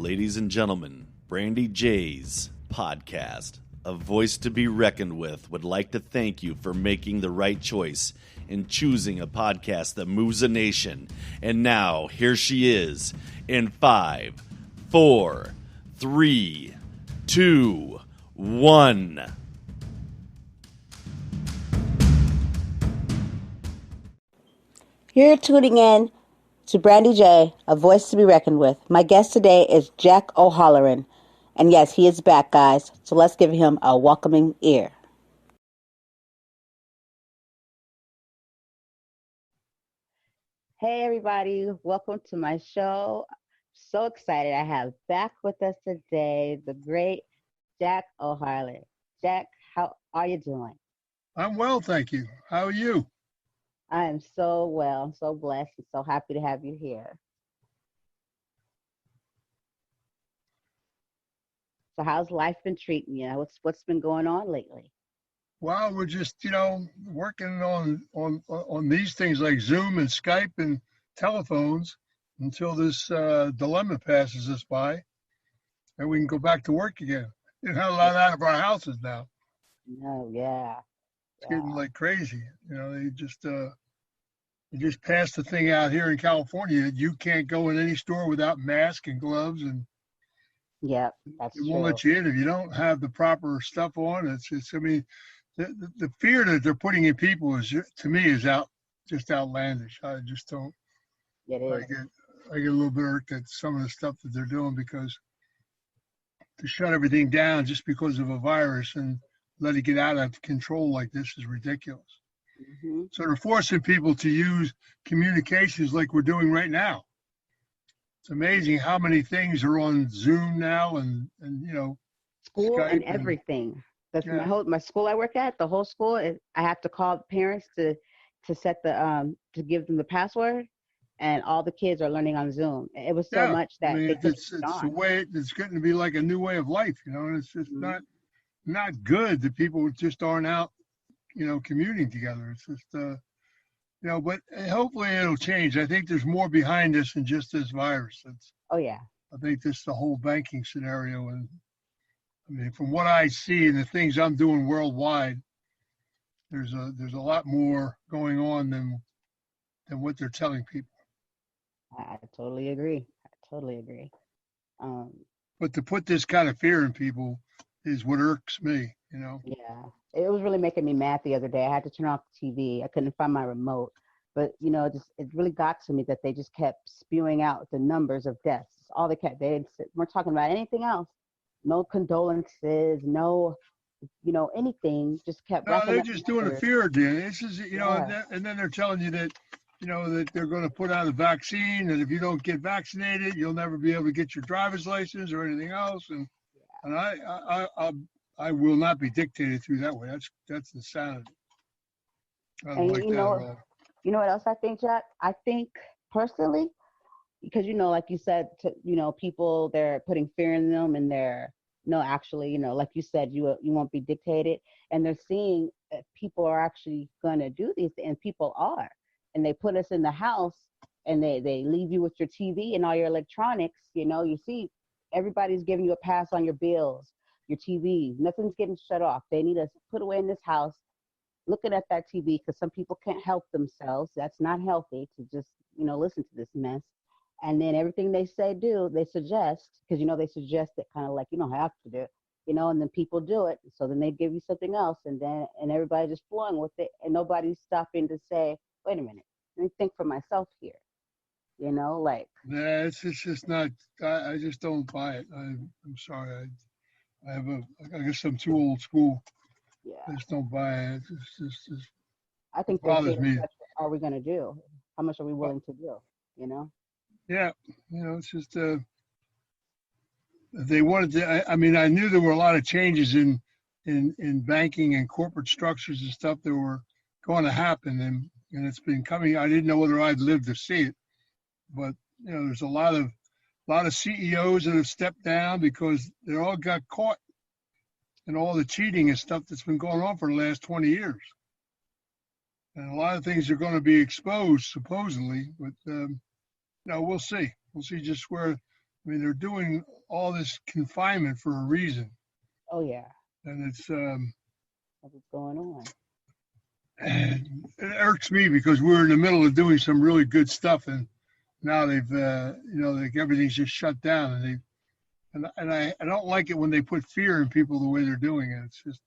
Ladies and gentlemen, Brandy J's podcast, A Voice to Be Reckoned With, would like to thank you for making the right choice in choosing a podcast that moves a nation. And now, here she is in 5, 4, 3, 2, 1. You're tuning in to Brandy J, A Voice to Be Reckoned With. My guest today is Jack Holleran. And yes, he is back, guys. So let's give him a welcoming ear. Hey, everybody. Welcome to my show. So excited I have back with us today the great Jack Holleran. Jack, how are you doing? I'm well, thank you. How are you? I am so well. I'm so blessed and so happy to have you here. So how's life been treating you? What's been going on lately? Well, we're just, working on these things like Zoom and Skype and telephones until this dilemma passes us by and we can go back to work again. You're not allowed out of our houses now. No, yeah. It's getting like crazy. They just passed the thing out here in California that you can't go in any store without mask and gloves, and yep, that's it true. won't let you in if you don't have the proper stuff on. The fear that they're putting in people to me is just outlandish. I just don't. It is. I get a little bit irked at some of the stuff that they're doing, because to shut everything down just because of a virus and let it get out of control like this is ridiculous. Mm-hmm. So they're forcing people to use communications like we're doing right now. It's amazing how many things are on Zoom now and school Skype and everything. That's yeah. my school I work at. The whole school, I have to call parents to set the to give them the password, and all the kids are learning on Zoom. It was so much that it's the way it's getting to be like a new way of life, and it's just not good that people just aren't out, commuting together. It's just but hopefully it'll change. I think there's more behind this than just this virus. I think this the whole banking scenario, and I mean, from what I see and the things I'm doing worldwide, there's a lot more going on than what they're telling people. I totally agree. But to put this kind of fear in people is what irks me, Yeah, it was really making me mad the other day. I had to turn off the TV. I couldn't find my remote, but it really got to me that they just kept spewing out the numbers of deaths. All they kept. They weren't talking about anything else. No condolences. No, anything. Just kept. No, they're just doing a fear deal. This is, and then they're telling you that, that they're going to put out a vaccine, and if you don't get vaccinated, you'll never be able to get your driver's license or anything else. And I will not be dictated through that way. That's insanity. I don't like that at all. You know what else I think, Jack? I think personally, because like you said, people, they're putting fear in them, and they're actually, like you said, you won't be dictated, and they're seeing that people are actually going to do these, and people are, and they put us in the house, and they leave you with your TV and all your electronics. You see, everybody's giving you a pass on your bills, your TV. Nothing's getting shut off. They need us put away in this house, looking at that TV, because some people can't help themselves. That's not healthy to just listen to this mess. And then everything they they suggest, because they suggest it kind of like you don't have to do it, and then people do it. So then they give you something else, and everybody just flowing with it, and nobody's stopping to say, wait a minute, let me think for myself here. Yeah, it's just not. I just don't buy it. I'm sorry. I guess I'm too old school. Yeah. I just don't buy it. I think it bothers me. What are we going to do? How much are we willing to do? Yeah, it's just they wanted to. I mean, I knew there were a lot of changes in banking and corporate structures and stuff that were going to happen, and it's been coming. I didn't know whether I'd live to see it, but there's a lot of CEOs that have stepped down because they all got caught in all the cheating and stuff that's been going on for the last 20 years. And a lot of things are going to be exposed, supposedly, but we'll see. We'll see just where I mean, they're doing all this confinement for a reason, Oh yeah, and it's that's what's going on. it irks me because we're in the middle of doing some really good stuff, and now they've like everything's just shut down, and I don't like it when they put fear in people the way they're doing it. It's just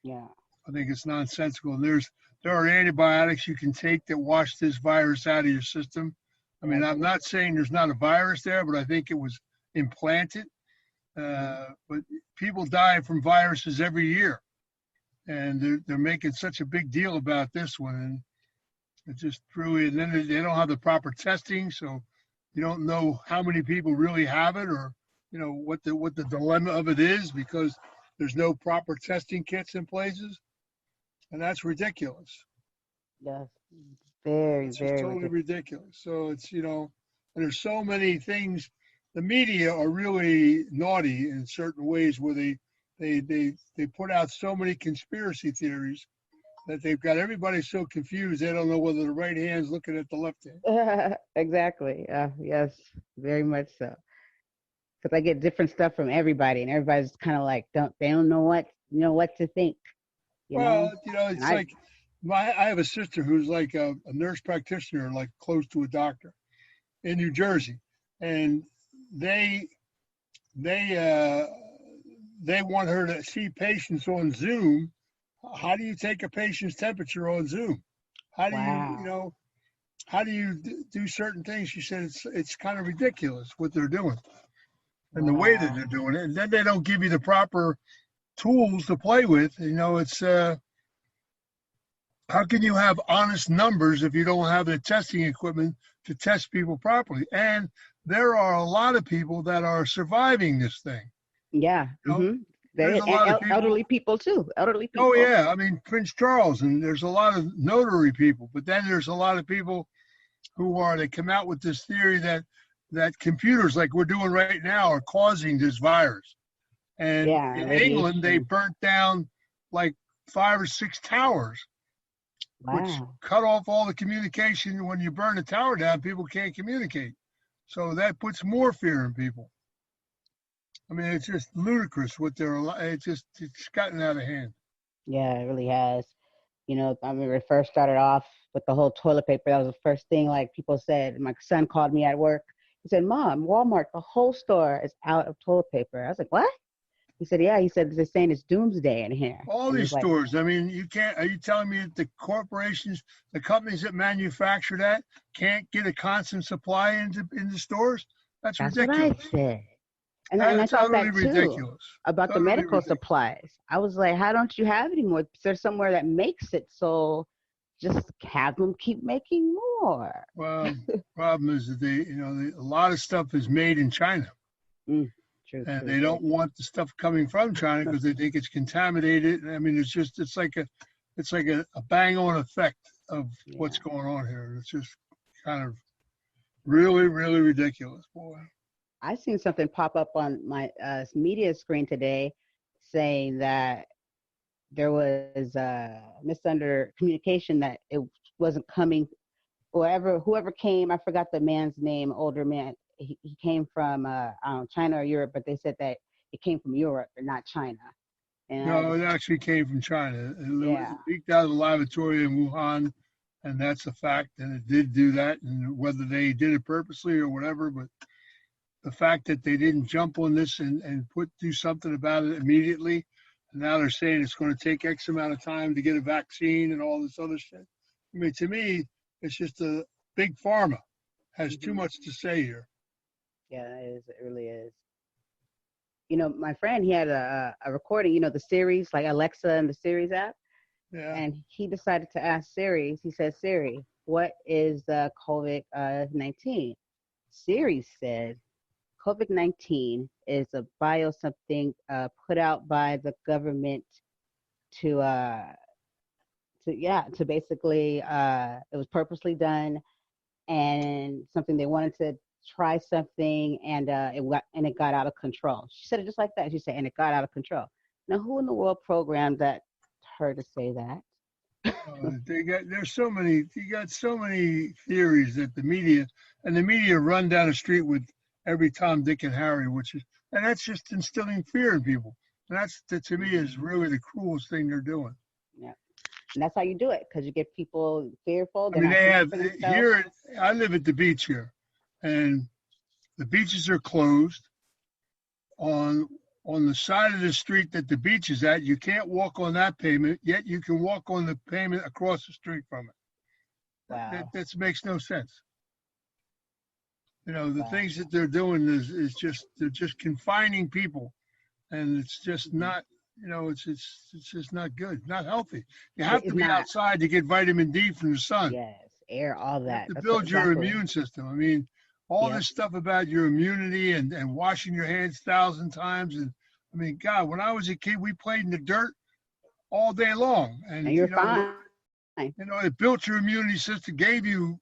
Yeah. I think it's nonsensical. And there are antibiotics you can take that wash this virus out of your system. I mean, I'm not saying there's not a virus there, but I think it was implanted. But people die from viruses every year, and they're making such a big deal about this one, and it just really. And then they don't have the proper testing, so you don't know how many people really have it, or what the dilemma of it is, because there's no proper testing kits in places, and that's ridiculous. Yes. Very, It's just very totally ridiculous. ridiculous. So it's and there's so many things. The media are really naughty in certain ways where they put out so many conspiracy theories that they've got everybody so confused they don't know whether the right hand's looking at the left hand. Exactly. Yes, very much so. Because I get different stuff from everybody, and everybody's kind of like they don't know what to think. Well, it's And like I have a sister who's like a nurse practitioner, like close to a doctor in New Jersey, and they want her to see patients on Zoom. How do you take a patient's temperature on Zoom? How do Wow. how do you do certain things? She said it's kind of ridiculous what they're doing and the way that Wow. they're doing it. And then they don't give you the proper tools to play with. It's how can you have honest numbers if you don't have the testing equipment to test people properly? And there are a lot of people that are surviving this thing. Yeah. You know, there's They a and lot of people. elderly people too. Elderly Oh people. yeah, I mean Prince Charles, and there's a lot of notary people, but then there's a lot of people they come out with this theory that computers like we're doing right now are causing this virus. And Yeah, in England, they radiation. burnt down like 5 or 6 towers, which Wow. cut off all the communication. When you burn a tower down, people can't communicate. So that puts more fear in people. I mean, it's just ludicrous what it's gotten out of hand. Yeah, it really has. I remember it first started off with the whole toilet paper. That was the first thing like people said. My son called me at work. He said, "Mom, Walmart, the whole store is out of toilet paper." I was like, "What?" He said, "Yeah." He said, "They're saying it's doomsday in here." All And he was these like, stores, I mean, you can't, are you telling me that the corporations, the companies that manufacture that can't get a constant supply into stores? That's "That's what I ridiculous. said." And I That's thought utterly that too ridiculous. about the Utterly medical ridiculous. supplies. I was like, "How don't you have any more? There's somewhere that makes it, so just have them keep making more." Well, problem is that a lot of stuff is made in China, Mm, true, and true, they very don't want the stuff coming from China because they think it's contaminated. I mean, it's like a bang on effect of yeah. what's going on here. It's just kind of really, really ridiculous, boy. I seen something pop up on my media screen today saying that there was misunder communication that it wasn't coming. Whoever came, I forgot the man's name, older man. He came from I don't know, China or Europe, but they said that it came from Europe and not China. And I No, it just, actually came from China. yeah, It leaked out of the laboratory in Wuhan, and that's a fact. And it did do that, and whether they did it purposely or whatever, but the fact that they didn't jump on this and do something about it immediately, and now they're saying it's going to take X amount of time to get a vaccine and all this other shit. I mean, to me, it's just a big pharma has too hmm much to say here. yeah, it is. It really is. My friend, he had a recording. The series like Alexa and the series app. Yeah. And he decided to ask Siri. He said, "Siri, what is COVID-19?" Siri said, "COVID-19 is a bio something put out by the government to to basically it was purposely done and something they wanted to try something and it got out of control." She said it just like that. She said, "And it got out of control." Now, who in the world programmed her to say that? There's so many, you got so many theories that the media run down the street with every Tom, Dick, and Harry, and that's just instilling fear in people. And that to me is really the cruelest thing they're doing. Yeah. And that's how you do it, because you get people fearful. I mean, they have here. I live at the beach here, and the beaches are closed. On the side of the street that the beach is at, you can't walk on that pavement, yet you can walk on the pavement across the street from it. Wow. That makes no sense. The things that they're doing is just, they're just confining people, and it's just not, it's just not good, not healthy. You have to be outside to get vitamin D from the sun. Yes, air, all that. To build your immune system. I mean, all this stuff about your immunity and washing your hands 1,000 times. And I mean, God, when I was a kid, we played in the dirt all day long. And you're fine. It built your immunity system, gave you,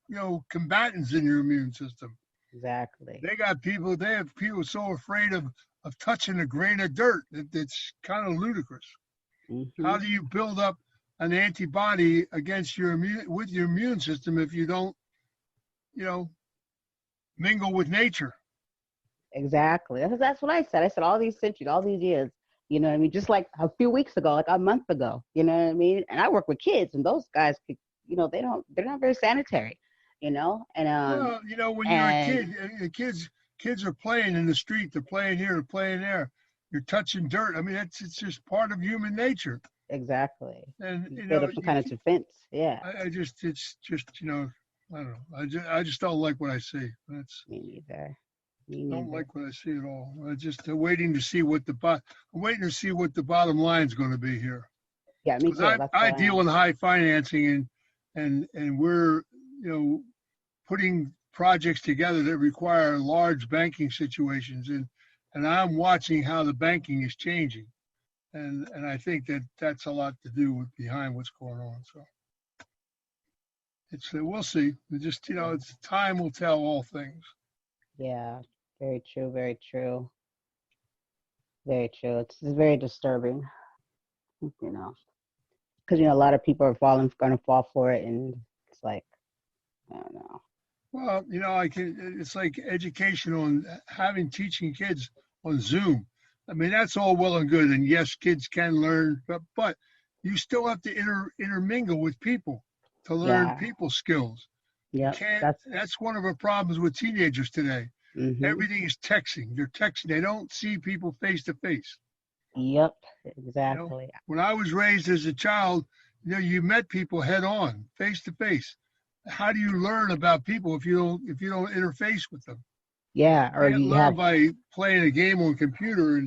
combatants in your immune system. Exactly. They have people so afraid of touching a grain of dirt that it's kind of ludicrous. Mm-hmm. How do you build up an antibody against your immune system if you don't, mingle with nature? Exactly. That's what I said. I said all these centuries, all these years, you know what I mean? Just like a few weeks ago, like a month ago, you know what I mean? And I work with kids, and those guys, they're not very sanitary, and well, when you're a kid, kids are playing in the street, they're playing here, they're playing there. You're touching dirt. I mean, it's just part of human nature. Exactly. And build up some kind of defense. Yeah. It's just I don't know. I just don't like what I see. Me neither. Don't like what I see at all. I'm just waiting to see what the bottom line is going to be here. Yeah, me too. I deal in high financing, and we're putting projects together that require large banking situations, and I'm watching how the banking is changing, and I think that's a lot to do with behind what's going on. So. We'll see. It's time will tell all things. Yeah, very true. Very true. Very true. It's very disturbing, because a lot of people are going to fall for it, and it's like, I don't know. Well, it's like education on teaching kids on Zoom. I mean, that's all well and good, and yes, kids can learn, but you still have to intermingle with people to learn people skills. Yeah, that's one of the problems with teenagers today. Mm-hmm. Everything is texting. They're texting. They don't see people face to face. Yep, exactly. When I was raised as a child, you met people head on, face to face. How do you learn about people if you don't interface with them? Yeah, or you learn by playing a game on a computer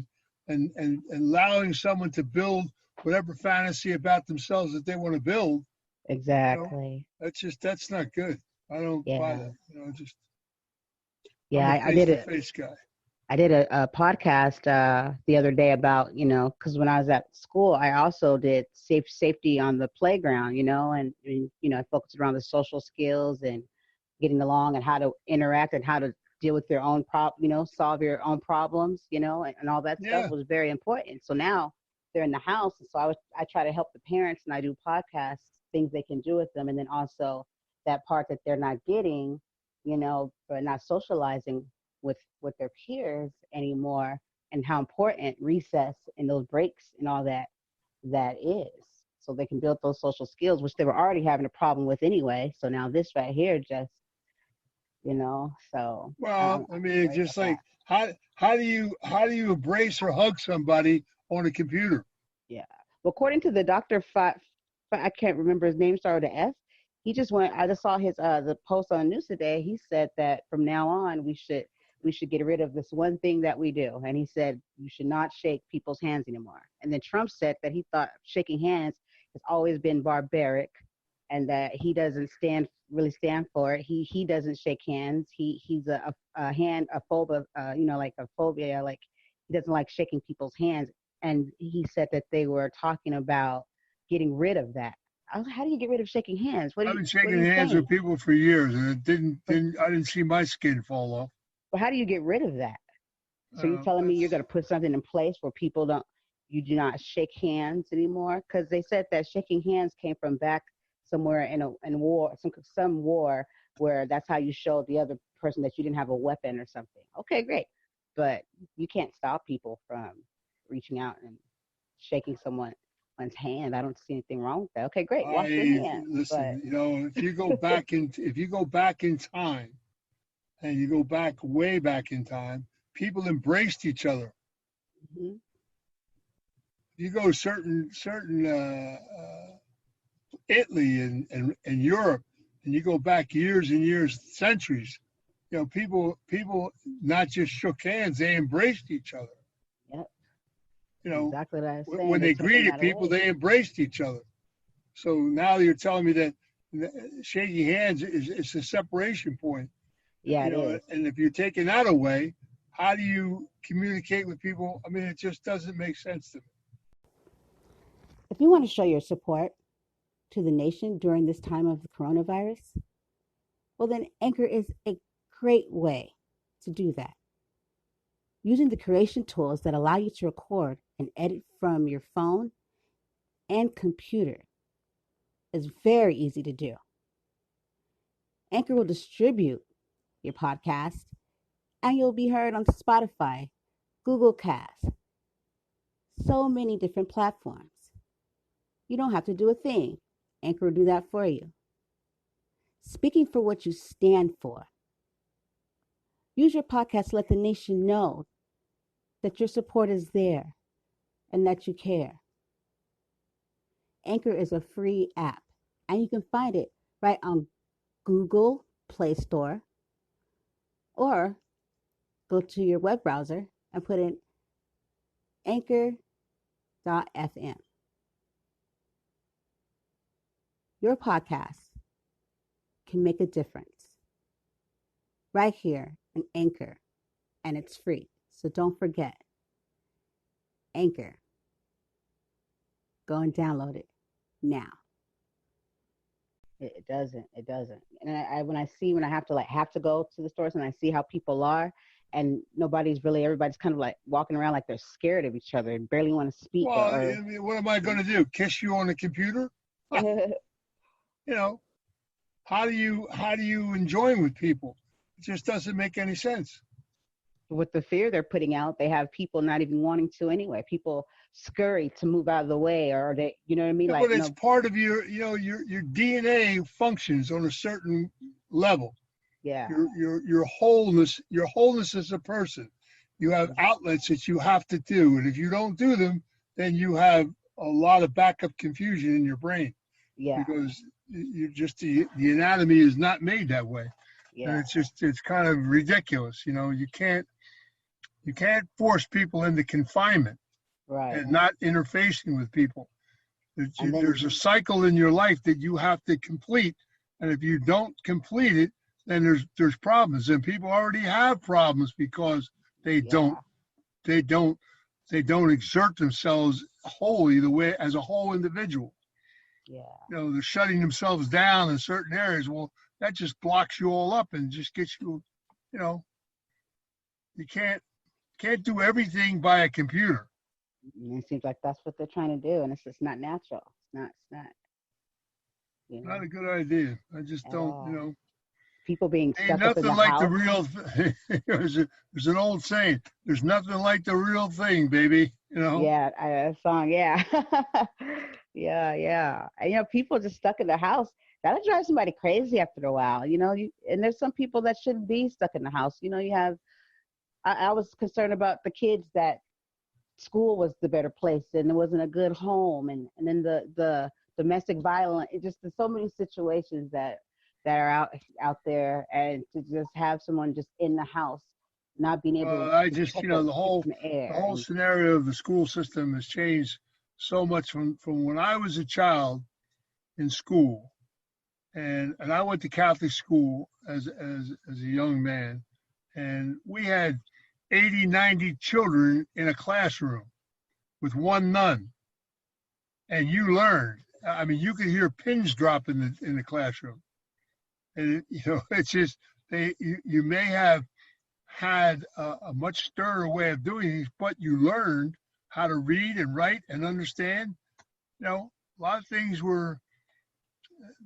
and allowing someone to build whatever fantasy about themselves that they want to build. Exactly. That's not good. I don't buy that. I did a podcast the other day about, because when I was at school, I also did safety on the playground, and I focused around the social skills and getting along and how to interact and how to deal with your own solve your own problems, and all that stuff was very important. So now they're in the house, and so I try to help the parents, and I do podcasts, things they can do with them, and then also that part that they're not getting, but not socializing with their peers anymore, and how important recess and those breaks and all that is, so they can build those social skills, which they were already having a problem with anyway. So now this right here just, so. Well, I mean, it's just like, how do you embrace or hug somebody on a computer? Yeah. Well, according to the Dr. I can't remember his name, started with an F. He just I just saw his the post on the news today. He said that from now on we should get rid of this one thing that we do. And he said you should not shake people's hands anymore. And then Trump said that he thought shaking hands has always been barbaric, and that he doesn't really stand for it. He doesn't shake hands. He's a phobia, like a phobia, like he doesn't like shaking people's hands. And he said that they were talking about getting rid of that. I was like, how do you get rid of shaking hands? I've been shaking hands with people for years, and I didn't see my skin fall off. But how do you get rid of that? So you're telling me you're going to put something in place where you do not shake hands anymore? Because they said that shaking hands came from back somewhere in war, some war, where that's how you showed the other person that you didn't have a weapon or something. Okay, great. But you can't stop people from reaching out and shaking someone's hand. I don't see anything wrong with that. Okay, great. Wash your hands. But Listen, if you go back in time, and you go back way back in time, people embraced each other. mhm. You go certain Italy and Europe, and you go back years and years, centuries. People not just shook hands; they embraced each other. Yep, When exactly what I was saying. they They're taking greeted that people, away. they embraced each other. So now you're telling me that shaking hands is a separation point. Yeah, it is. And if you're taking that away, how do you communicate with people? I mean, it just doesn't make sense to me. If you want to show your support to the nation during this time of the coronavirus, well, then Anchor is a great way to do that. Using the creation tools that allow you to record and edit from your phone and computer is very easy to do. Anchor will distribute your podcast and you'll be heard on Spotify, Google Cast, so many different platforms. You don't have to do a thing. Anchor will do that for you. Speaking for what you stand for. Use your podcast to let the nation know that your support is there and that you care. Anchor is a free app, and you can find it right on Google Play Store, or go to your web browser and put in anchor.fm. Your podcast can make a difference right here in Anchor, and it's free. So don't forget, Anchor. Go and download it now. It doesn't. It doesn't. And when I have to go to the stores and I see how people are, and everybody's kind of like walking around like they're scared of each other and barely want to speak. Well, I mean, what am I going to do? Kiss you on the computer? How do you enjoy with people? It just doesn't make any sense. With the fear they're putting out, they have people not even wanting to anyway. People scurry to move out of the way, or they, you know what I mean? But it's part of your DNA functions on a certain level. Yeah. Your wholeness as a person. You have outlets that you have to do, and if you don't do them, then you have a lot of backup confusion in your brain. Yeah. Because the anatomy is not made that way. Yeah. And it's kind of ridiculous. You can't force people into confinement, right, and not interfacing with people. There's a cycle in your life that you have to complete, and if you don't complete it, then there's problems, and people already have problems because they don't exert themselves wholly the way as a whole individual. Yeah. They're shutting themselves down in certain areas. Well, that just blocks you all up and just gets you. You can't do everything by a computer. It seems like that's what they're trying to do, and it's just not natural. It's not. Not a good idea. I just don't. People being Ain't stuck up in nothing the like house. the real. There's an old saying. There's nothing like the real thing, baby. Yeah, a song. Yeah, yeah. And people just stuck in the house. That'll drive somebody crazy after a while. And there's some people that shouldn't be stuck in the house. You have. I was concerned about the kids that school was the better place and it wasn't a good home, and then the domestic violence. It just, there's so many situations that are out there, and to just have someone just in the house not being able to the whole scenario of the school system has changed so much from when I was a child in school, and I went to Catholic school as a young man, and we had 80, 90 children in a classroom with one nun. And you learned. I mean, you could hear pins drop in the classroom. And, it's just, you may have had a much sterner way of doing things, but you learned how to read and write and understand. A lot of things were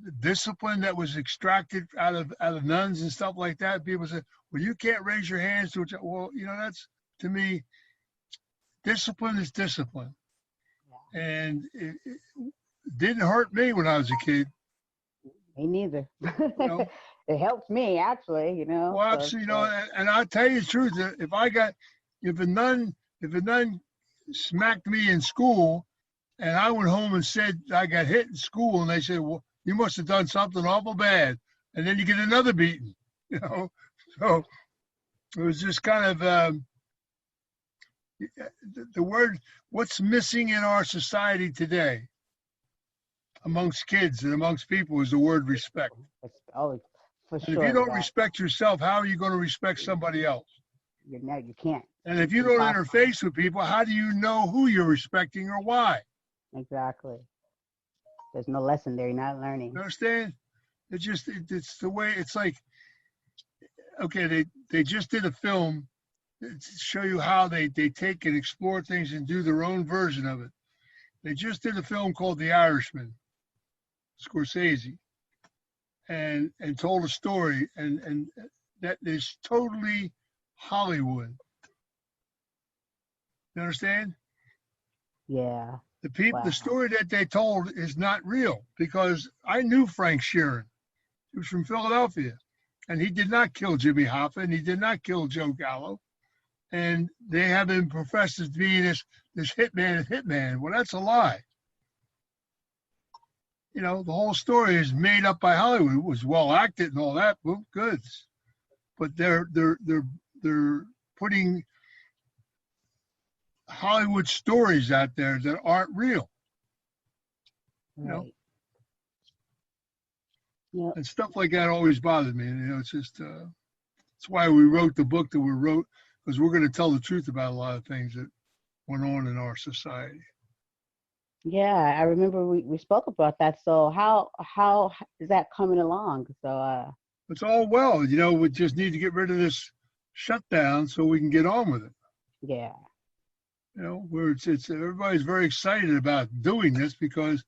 the discipline that was extracted out of nuns and stuff like that. People say, well, you can't raise your hands to it. Well, that's, to me, discipline is discipline. And it didn't hurt me when I was a kid. Me neither. It helped me, actually, Well, actually, and I'll tell you the truth. If a nun smacked me in school, and I went home and said I got hit in school, and they said, well, you must have done something awful bad, and then you get another beating, So it was just kind of the word. What's missing in our society today, amongst kids and amongst people, is the word respect. Oh, for sure. And if you don't respect yourself, how are you going to respect somebody else? You can't. And if you don't interface with people, how do you know who you're respecting or why? Exactly. There's no lesson there. You're not learning. You understand? It's the way. It's like, okay, they just did a film to show you how they take and explore things and do their own version of it. They just did a film called The Irishman, Scorsese, and told a story, and that is totally Hollywood. You understand? Yeah. The story that they told is not real, because I knew Frank Sheeran. He was from Philadelphia, and he did not kill Jimmy Hoffa, and he did not kill Joe Gallo. And they have him professed as being this hitman. Well, that's a lie. The whole story is made up by Hollywood. It was well acted and all that. Well, good, but they're putting Hollywood stories out there that aren't real. Right. And stuff like that always bothered me. And, it's just that's why we wrote the book that we wrote, because we're going to tell the truth about a lot of things that went on in our society. Yeah, I remember we spoke about that. So how is that coming along? So it's all well. We just need to get rid of this shutdown so we can get on with it. Yeah. Where it's everybody's very excited about doing this, because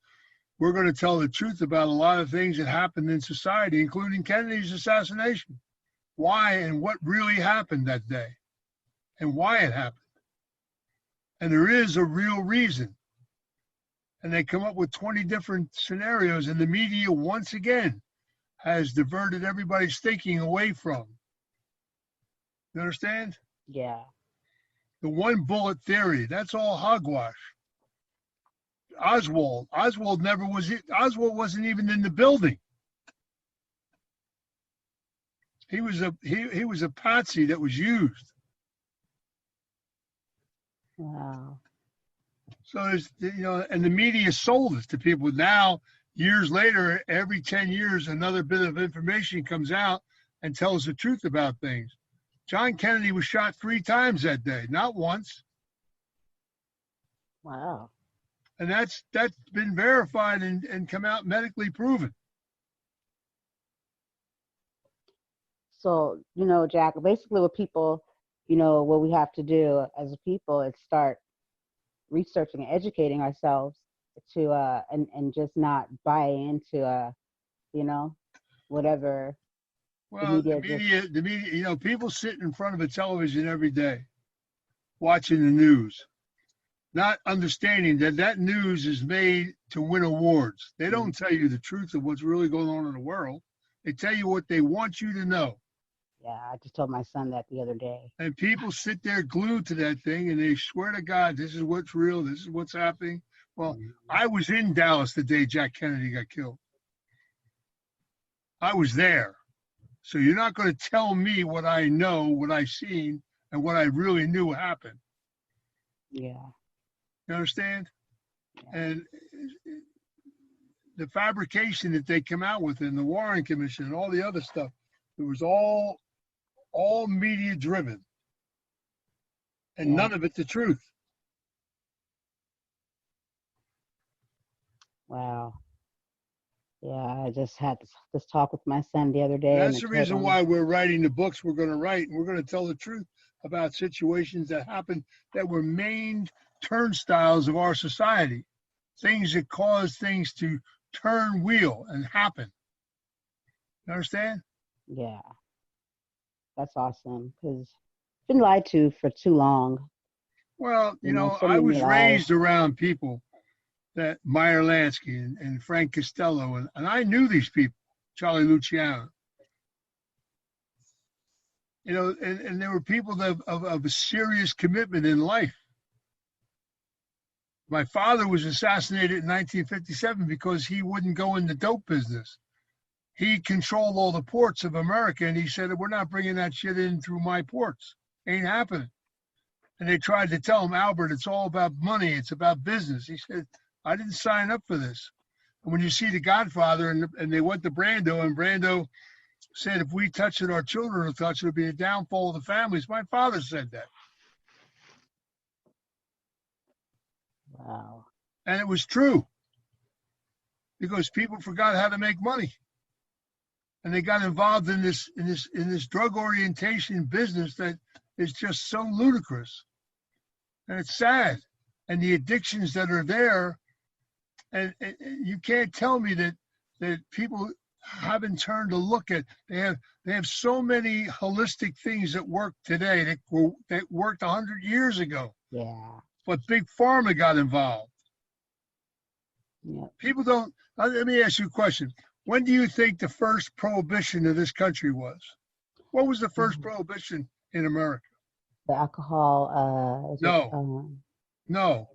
we're going to tell the truth about a lot of things that happened in society, including Kennedy's assassination. Why and what really happened that day, and why it happened. And there is a real reason. And they come up with 20 different scenarios, and the media, once again, has diverted everybody's thinking away from. You understand? Yeah. The one bullet theory, that's all hogwash. Oswald wasn't even in the building. He was a patsy that was used. Wow. So there's, and the media sold it to people. Now, years later, every 10 years, another bit of information comes out and tells the truth about things. John Kennedy was shot 3 times that day, not once. Wow. And that's been verified and come out medically proven. So, Jack, basically what people, what we have to do as a people is start researching and educating ourselves to and just not buy into whatever. Well, the media, people sit in front of a television every day watching the news, not understanding that news is made to win awards. They don't tell you the truth of what's really going on in the world. They tell you what they want you to know. Yeah, I just told my son that the other day. And people sit there glued to that thing, and they swear to God, this is what's real, this is what's happening. Well, I was in Dallas the day Jack Kennedy got killed. I was there. So you're not going to tell me what I know, what I've seen, and what I really knew happened. Yeah. You understand? Yeah. And the fabrication that they come out with in the Warren Commission and all the other stuff, it was all media driven. And none of it the truth. Wow. Yeah, I just had this talk with my son the other day. That's the reason why we're writing the books we're going to write. We're going to tell the truth about situations that happened that were main turnstiles of our society, things that caused things to turn wheel and happen. You understand? Yeah. That's awesome. Because been lied to for too long. Well, So I many was lies. raised around people that Meyer Lansky and Frank Costello, and I knew these people, Charlie Luciano. And there were people of a serious commitment in life. My father was assassinated in 1957 because he wouldn't go in the dope business. He controlled all the ports of America, and he said, we're not bringing that shit in through my ports. Ain't happening. And they tried to tell him, Albert, it's all about money. It's about business. He said, I didn't sign up for this. And when you see The Godfather and they went to Brando, and Brando said, if we touch it, our children will touch it. It'll be a downfall of the families. My father said that. Wow. And it was true because people forgot how to make money. And they got involved in this drug orientation business that is just so ludicrous. And it's sad. And the addictions that are there, and you can't tell me that people haven't turned to look at. They have so many holistic things that work today that worked 100 years ago. Yeah. But Big Pharma got involved. Yeah. People don't. Let me ask you a question. When do you think the first prohibition of this country was? What was the first prohibition in America? The alcohol. No.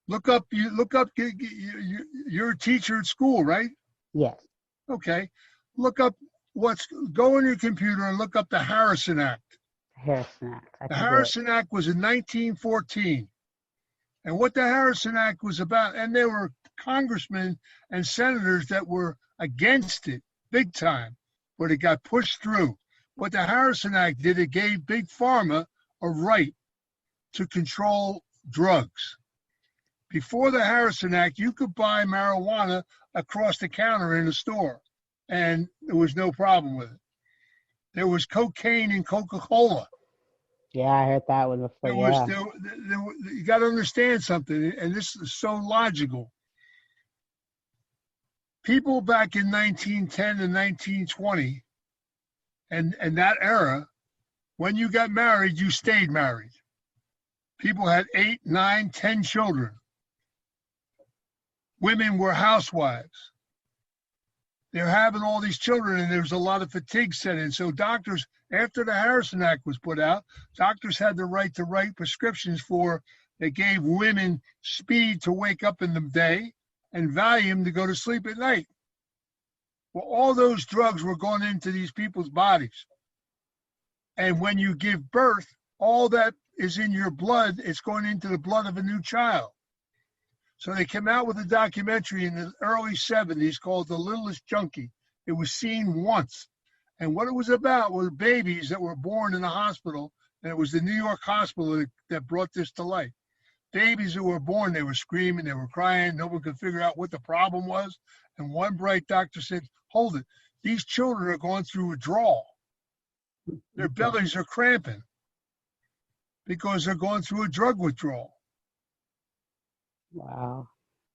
Look up. You're a teacher at school, right? Yes. Okay. Look up go on your computer and look up the Harrison Act. Harrison Act. The Harrison Act was in 1914. And what the Harrison Act was about, and there were congressmen and senators that were against it big time, but it got pushed through. What the Harrison Act did, it gave Big Pharma a right to control drugs. Before the Harrison Act, you could buy marijuana across the counter in a store, and there was no problem with it. There was cocaine in Coca-Cola. Yeah, I heard that one before. You got to understand something, and this is so logical. People back in 1910 and 1920, and that era, when you got married, you stayed married. People had 8, 9, 10 children. Women were housewives. They're having all these children, and there's a lot of fatigue set in. So doctors, after the Harrison Act was put out, doctors had the right to write prescriptions that gave women speed to wake up in the day and Valium to go to sleep at night. Well, all those drugs were going into these people's bodies. And when you give birth, all that is in your blood, it's going into the blood of a new child. So they came out with a documentary in the early 70s called The Littlest Junkie. It was seen once. And what it was about were babies that were born in a hospital, and it was the New York hospital that brought this to light. Babies who were born, they were screaming, they were crying, no one could figure out what the problem was. And one bright doctor said, hold it, these children are going through withdrawal. Their bellies are cramping because they're going through a drug withdrawal. Wow.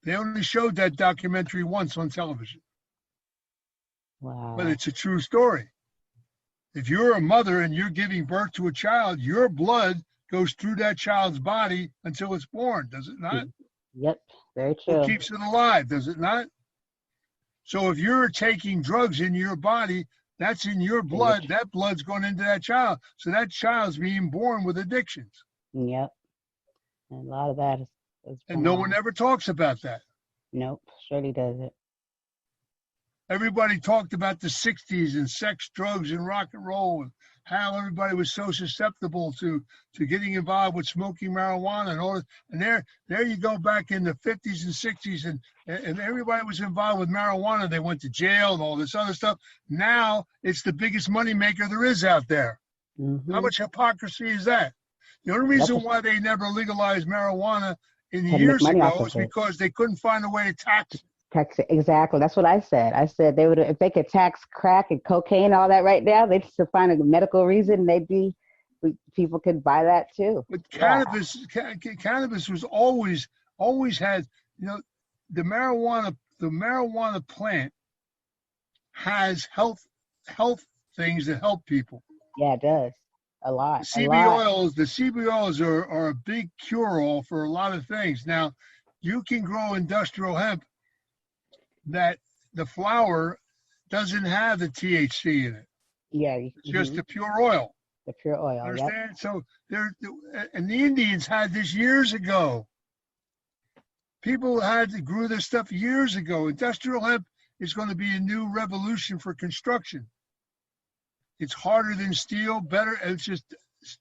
They only showed that documentary once on television. Wow. But it's a true story. If you're a mother and you're giving birth to a child, your blood goes through that child's body until it's born, does it not? Yep, very true. It keeps it alive, does it not? So if you're taking drugs in your body, that's in your blood. That blood's going into that child. So that child's being born with addictions. Yep. And a lot of that is and no one ever talks about that. Nope, surely doesn't. Everybody talked about the 60s and sex, drugs, and rock and roll, and how everybody was so susceptible to getting involved with smoking marijuana and all that. And there you go back in the 50s and 60s, and everybody was involved with marijuana. They went to jail and all this other stuff. Now it's the biggest money maker there is out there. Mm-hmm. How much hypocrisy is that? The only reason why they never legalized marijuana in years ago was because they couldn't find a way to tax it. Tax it, exactly. That's what I said. I said they would, if they could tax crack and cocaine and all that right now, they'd just find a medical reason. People could buy that too. But cannabis was always had, the marijuana the marijuana plant has health things that help people. Yeah, it does. A lot. The CB oils are a big cure-all for a lot of things. Now, you can grow industrial hemp that the flower doesn't have the THC in it. Yeah. It's just the pure oil. The pure oil. Understand? Yep. So and the Indians had this years ago. People grew this stuff years ago. Industrial hemp is going to be a new revolution for construction. It's harder than steel, better. It's just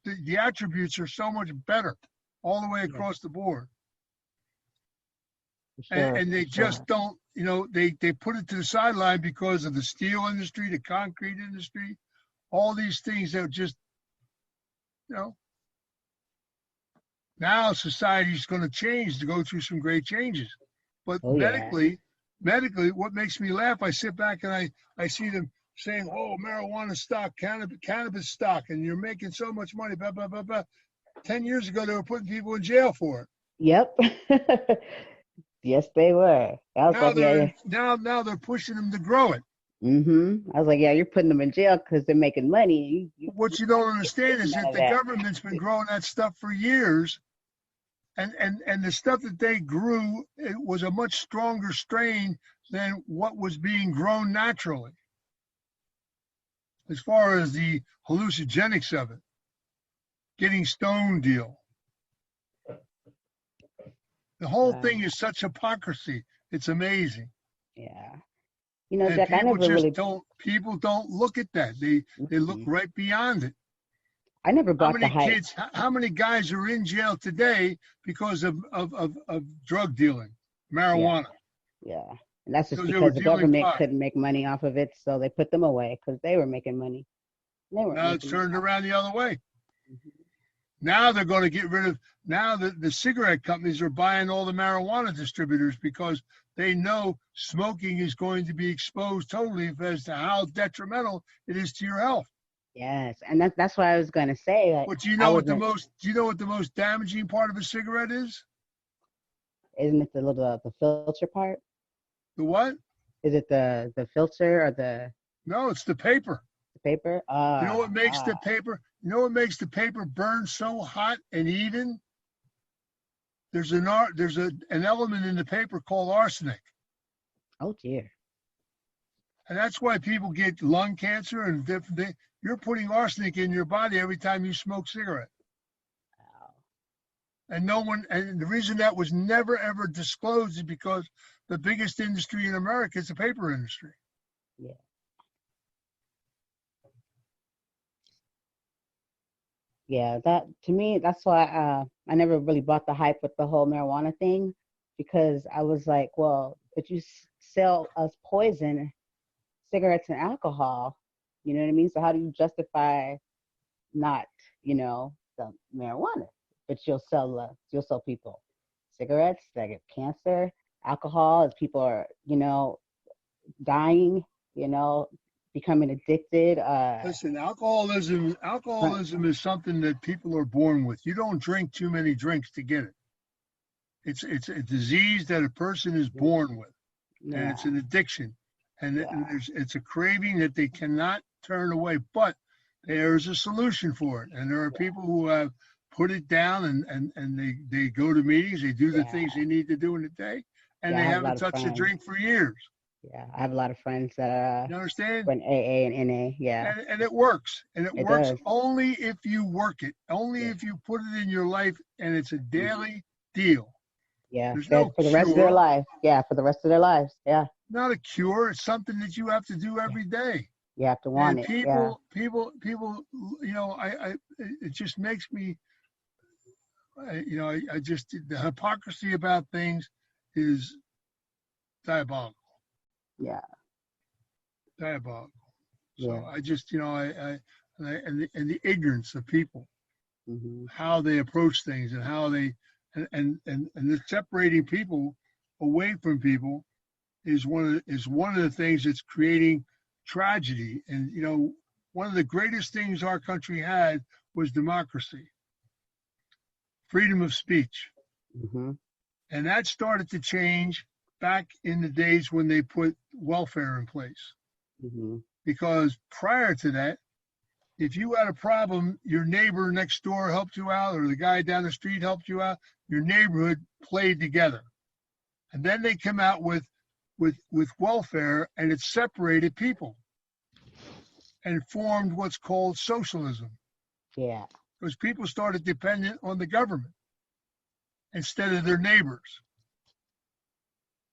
the attributes are so much better all the way across the board. Sure, and they just don't, they put it to the sideline because of the steel industry, the concrete industry, all these things that just, now society's going to change, to go through some great changes. But medically, what makes me laugh, I sit back and I see them saying, oh, marijuana stock, cannabis stock, and you're making so much money, blah, blah, blah, blah. 10 years ago, they were putting people in jail for it. Yep. Yes, they were. Now they're pushing them to grow it. I was like, yeah, you're putting them in jail because they're making money. What you don't understand is that the government's been growing that stuff for years, and the stuff that they grew, it was a much stronger strain than what was being grown naturally. As far as the hallucinogenics of it, getting stoned deal. The whole thing is such hypocrisy. It's amazing. Yeah. Jack, people don't look at that. They look right beyond it. I never bought the hype. How many guys are in jail today because of drug dealing, marijuana? Yeah. And that's just because the government couldn't make money off of it, so they put them away because they were making money. Now it's turned around the other way. Now they're going to get rid of, now the cigarette companies are buying all the marijuana distributors because they know smoking is going to be exposed totally as to how detrimental it is to your health. Yes, and that's what I was going to say. But do you know what the most damaging part of a cigarette is? Isn't it the filter part? The what? Is it the filter or the? No, it's the paper. The paper. You know what makes the paper? You know what makes the paper burn so hot and even? There's an element in the paper called arsenic. Oh dear. And that's why people get lung cancer and different things. You're putting arsenic in your body every time you smoke cigarette. Wow. And the reason that was never ever disclosed is because the biggest industry in America is the paper industry. Yeah. Yeah, that to me, that's why I never really bought the hype with the whole marijuana thing, because I was like, well, but you sell us poison, cigarettes and alcohol, you know what I mean? So how do you justify not, the marijuana? But you'll sell people cigarettes that get cancer, alcohol, as people are, dying, becoming addicted. Listen, alcoholism is something that people are born with. You don't drink too many drinks to get it. It's a disease that a person is born with, and it's an addiction, and it's a craving that they cannot turn away. But there's a solution for it, and there are people who have put it down, and they go to meetings, they do the things they need to do in a day, and they haven't touched a drink for years. Yeah, I have a lot of friends that are you understand? in AA and NA, and it works. And it works only if you work it, only if you put it in your life, and it's a daily deal. Yeah, for the rest of their life. Yeah, for the rest of their lives. Yeah. Not a cure. It's something that you have to do every day. You have to want it. People, it just makes me, I just, the hypocrisy about things is diabolical. Yeah. Diabolical. So I just, and the ignorance of people, how they approach things and how they, and the separating people away from people is one of the things that's creating tragedy. And one of the greatest things our country had was democracy, freedom of speech, and that started to change back in the days when they put welfare in place. Mm-hmm. Because prior to that, if you had a problem, your neighbor next door helped you out, or the guy down the street helped you out. Your neighborhood played together, and then they come out with welfare, and it separated people and formed what's called socialism. Yeah. Because people started dependent on the government instead of their neighbors.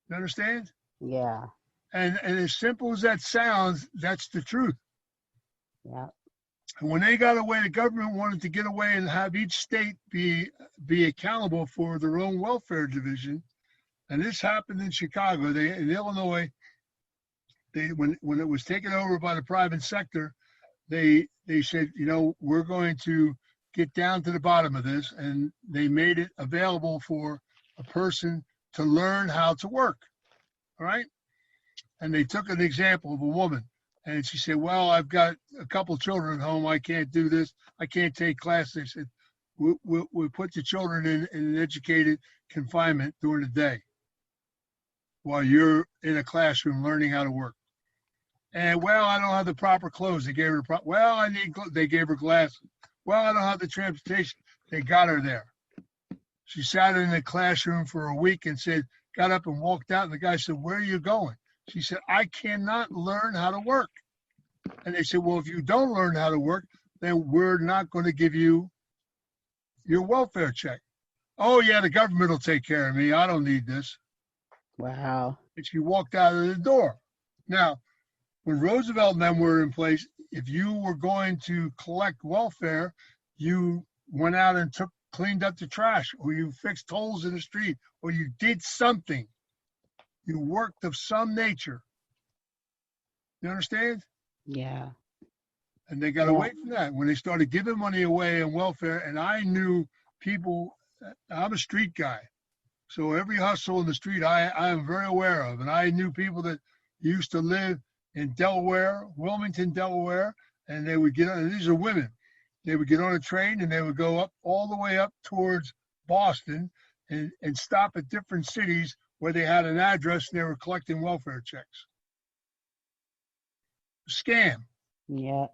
You understand? Yeah. And as simple as that sounds, that's the truth. Yeah. And when they got away, the government wanted to get away and have each state be accountable for their own welfare division. And this happened in Chicago. In Illinois, when it was taken over by the private sector, they said, we're going to get down to the bottom of this, and they made it available for a person to learn how to work. All right. And they took an example of a woman. And she said, well, I've got a couple children at home. I can't do this. I can't take classes. They said, we'll put the children in an educated confinement during the day while you're in a classroom learning how to work. And, well, I don't have the proper clothes. They gave her they gave her glasses. Well, I don't have the transportation. They got her there. She sat in the classroom for a week and got up and walked out. And the guy said, where are you going? She said, I cannot learn how to work. And they said, well, if you don't learn how to work, then we're not going to give you your welfare check. Oh, yeah, the government will take care of me. I don't need this. Wow. And she walked out of the door. Now, when Roosevelt and them were in place, if you were going to collect welfare, you went out and cleaned up the trash, or you fixed holes in the street, or you did something. You worked of some nature. You understand? Yeah. And they got away from that when they started giving money away in welfare. And I knew people, I'm a street guy. So every hustle in the street I am very aware of. And I knew people that used to live in Delaware, Wilmington, Delaware, and they would get on, and these are women, they would get on a train and they would go up all the way up towards Boston and stop at different cities where they had an address and they were collecting welfare checks. Scam. Yeah.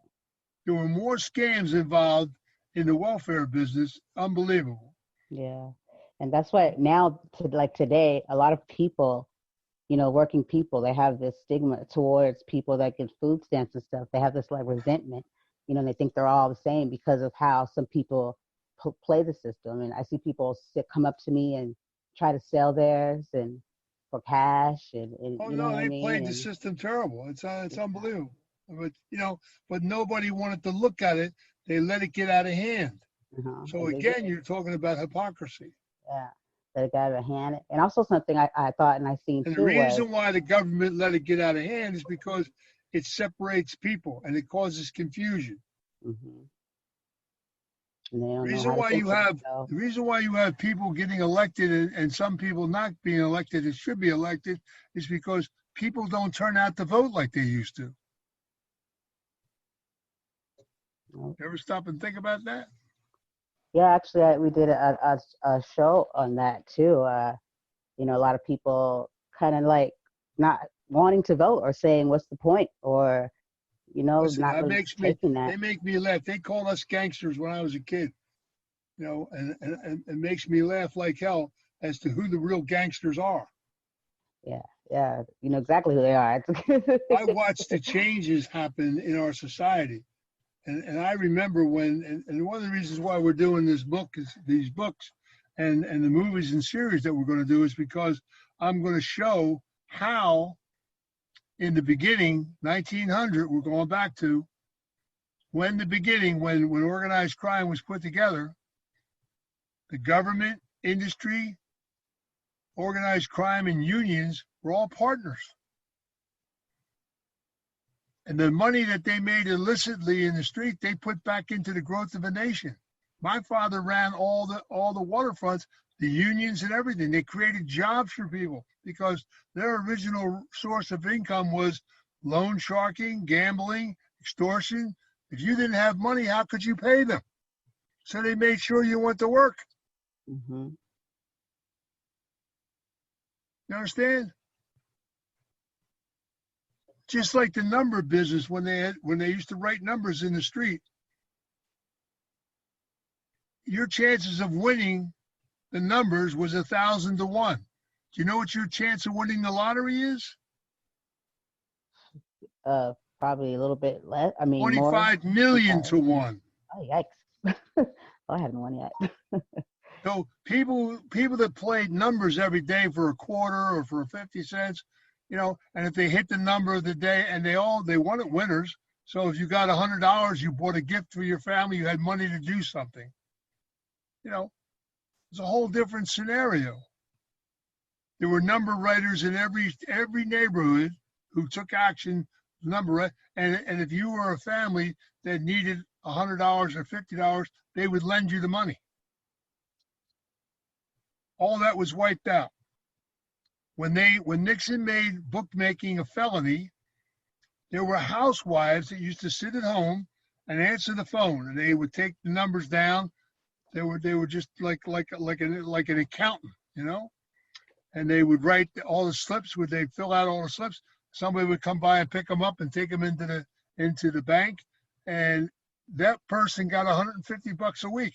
There were more scams involved in the welfare business. Unbelievable. Yeah. And that's why now, today, a lot of people, working people, they have this stigma towards people that get food stamps and stuff. They have this resentment, and they think they're all the same because of how some people play the system. And I see people come up to me and try to sell theirs and for cash and oh no, they played the system terrible. It's unbelievable. But nobody wanted to look at it. They let it get out of hand. Uh-huh. So again, you're talking about hypocrisy. Yeah, let it get out of hand. And also something I thought and I seen and too. The reason why the government let it get out of hand is because it separates people and it causes confusion. Mm-hmm. The reason why you have people getting elected and some people not being elected and should be elected is because people don't turn out to vote like they used to. Nope. Ever stop and think about that? Yeah, actually, we did a show on that too. A lot of people kind of not wanting to vote or saying, "What's the point?" Or Listen, not really taking that. They make me laugh. They called us gangsters when I was a kid, and it makes me laugh like hell as to who the real gangsters are. Yeah, you know exactly who they are. I watched the changes happen in our society. And I remember when, and one of the reasons why we're doing these books and the movies and series that we're going to do is because I'm going to show how in the beginning, 1900, we're going back to when organized crime was put together, the government, industry, organized crime, and unions were all partners. And the money that they made illicitly in the street, they put back into the growth of a nation. My father ran all the waterfronts, the unions and everything. They created jobs for people because their original source of income was loan sharking, gambling, extortion. If you didn't have money, how could you pay them? So they made sure you went to work. Mm-hmm. You understand? just like the number business when they used to write numbers in the street. Your chances of winning the numbers was 1,000 to 1. Do you know what your chance of winning the lottery is? Probably a little bit less. I mean, 25 more. million to 1. Oh, yikes. Oh, I haven't won yet. So people that played numbers every day for a quarter or for 50 cents, and if they hit the number of the day, and they wanted winners. So if you got $100, you bought a gift for your family, you had money to do something. It's a whole different scenario. There were number writers in every neighborhood who took action, and if you were a family that needed $100 or $50, they would lend you the money. All that was wiped out. When Nixon made bookmaking a felony, there were housewives that used to sit at home and answer the phone, and they would take the numbers down. They were just like an accountant, and they would write all the slips. They'd fill out all the slips. Somebody would come by and pick them up and take them into the bank, and that person got $150 a week.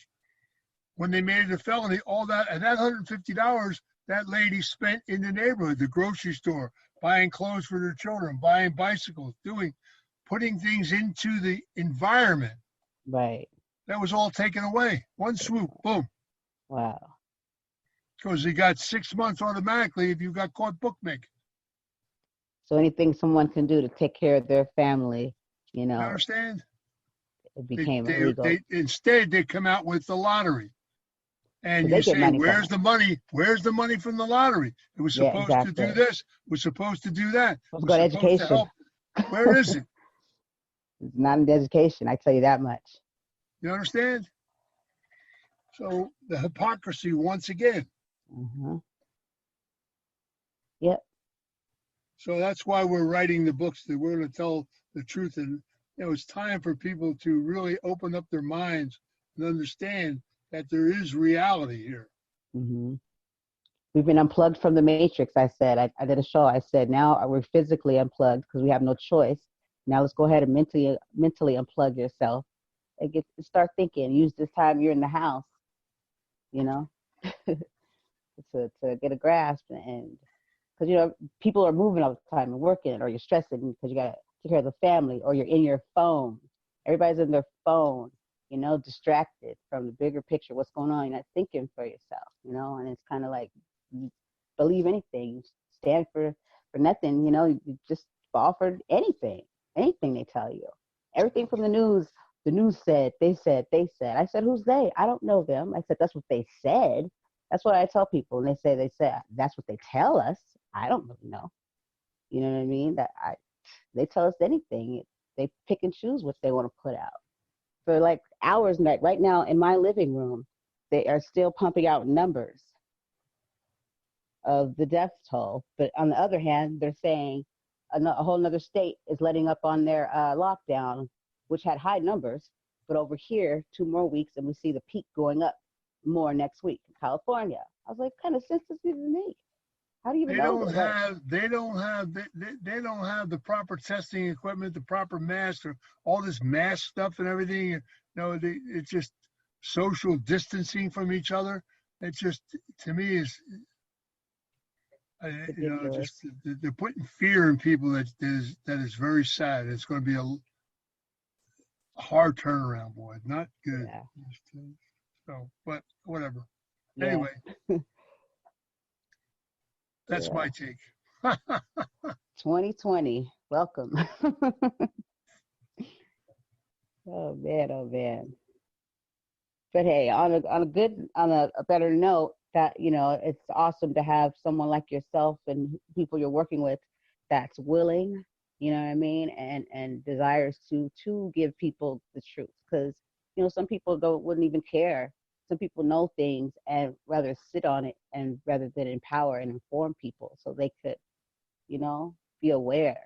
When they made it a felony, all that, and that $150 that lady spent in the neighborhood, the grocery store, buying clothes for their children, buying bicycles, putting things into the environment. Right. That was all taken away. One swoop, boom. Wow. Because you got 6 months automatically if you got caught bookmaking. So anything someone can do to take care of their family, You understand? It became illegal. Instead, they come out with the lottery. And So you say, where's the money? Where's the money from the lottery? It was supposed to do this. It was supposed to do that. Let's go to education. Where is it? It's not in education, I tell you that much. You understand? So the hypocrisy once again. Mm-hmm. Yep. So that's why we're writing the books, that we're going to tell the truth. And it's time for people to really open up their minds and understand that there is reality here. Mm-hmm. We've been unplugged from the matrix, I said. I did a show. I said, now we're physically unplugged because we have no choice. Now let's go ahead and mentally unplug yourself and start thinking. Use this time you're in the house, to get a grasp. And because, people are moving all the time and working, or you're stressing because you got to take care of the family, or you're in your phone. Everybody's in their phone, distracted from the bigger picture, what's going on. You're not thinking for yourself, and it's kind of like, you believe anything, you stand for nothing, you just fall for anything they tell you. Everything from the news said, they said. I said, who's they? I don't know them. I said, that's what they said. That's what I tell people. And they say, that's what they tell us. I don't really know. You know what I mean? They tell us anything. They pick and choose what they want to put out. For like hours right now in my living room, they are still pumping out numbers of the death toll. But on the other hand, they're saying a whole nother state is letting up on their lockdown, which had high numbers. But over here, 2 more weeks, and we see the peak going up more next week in California. I was like, kind of sense does it even make? How do you even know? They don't have the proper testing equipment, the proper masks, or all this mask stuff and everything. It's just social distancing from each other. It's just, to me, just they're putting fear in people that is very sad. It's going to be a hard turnaround, boy. Not good. Yeah. So, but whatever. Yeah. Anyway, that's my take. 2020, welcome. Oh man. But hey, on a better note, that it's awesome to have someone like yourself and people you're working with that's willing, you know what I mean, and desires to give people the truth, because some people wouldn't even care. Some people know things and rather sit on it, and rather than empower and inform people so they could, be aware.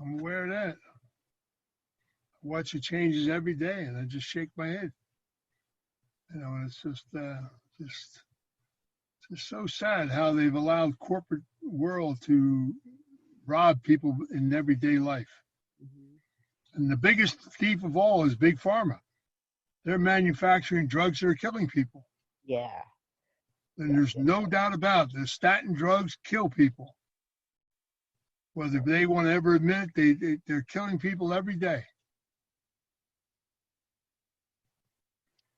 I'm aware of that. I watch the changes every day, and I just shake my head. It's just so sad how they've allowed corporate world to rob people in everyday life. And the biggest thief of all is Big Pharma. They're manufacturing drugs that are killing people. Yeah. And there's no doubt about it. The statin drugs kill people. Whether they want to ever admit it, they're killing people every day.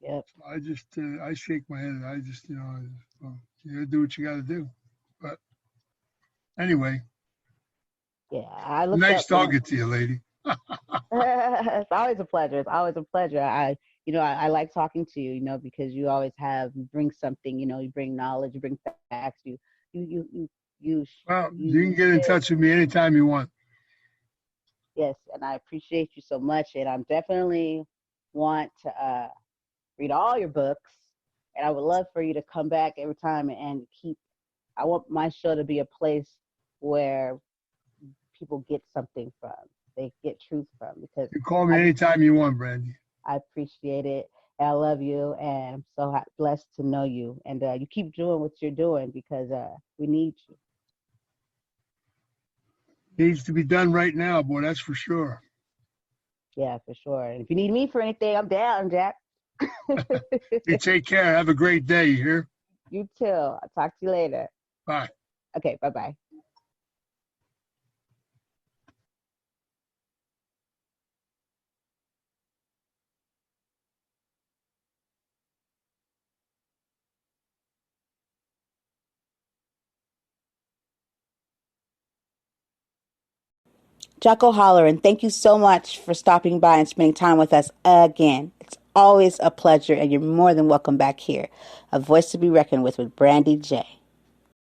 Yep. I just, I shake my head. I just, you gotta do what you gotta do. But anyway, yeah, I looked nice up, talking to you, lady. It's always a pleasure. It's always a pleasure. I like talking to you, because you always you bring something, you bring knowledge, you bring facts, Well, you can get in touch with me anytime you want. Yes, and I appreciate you so much, and I'm definitely want to read all your books, and I would love for you to come back every time and I want my show to be a place where people get something from, they get truth from, because you call me anytime you want, Brandy. I appreciate it. I love you, and I'm so blessed to know you, and you keep doing what you're doing, because we need you. Needs to be done right now, boy, that's for sure. Yeah, for sure. And if you need me for anything, I'm down, Jack. You take care. Have a great day, you hear? You too. I'll talk to you later. Bye. Okay, bye-bye. Jocko Holleran, thank you so much for stopping by and spending time with us again. It's always a pleasure, and you're more than welcome back here. A voice to be reckoned with Brandy J.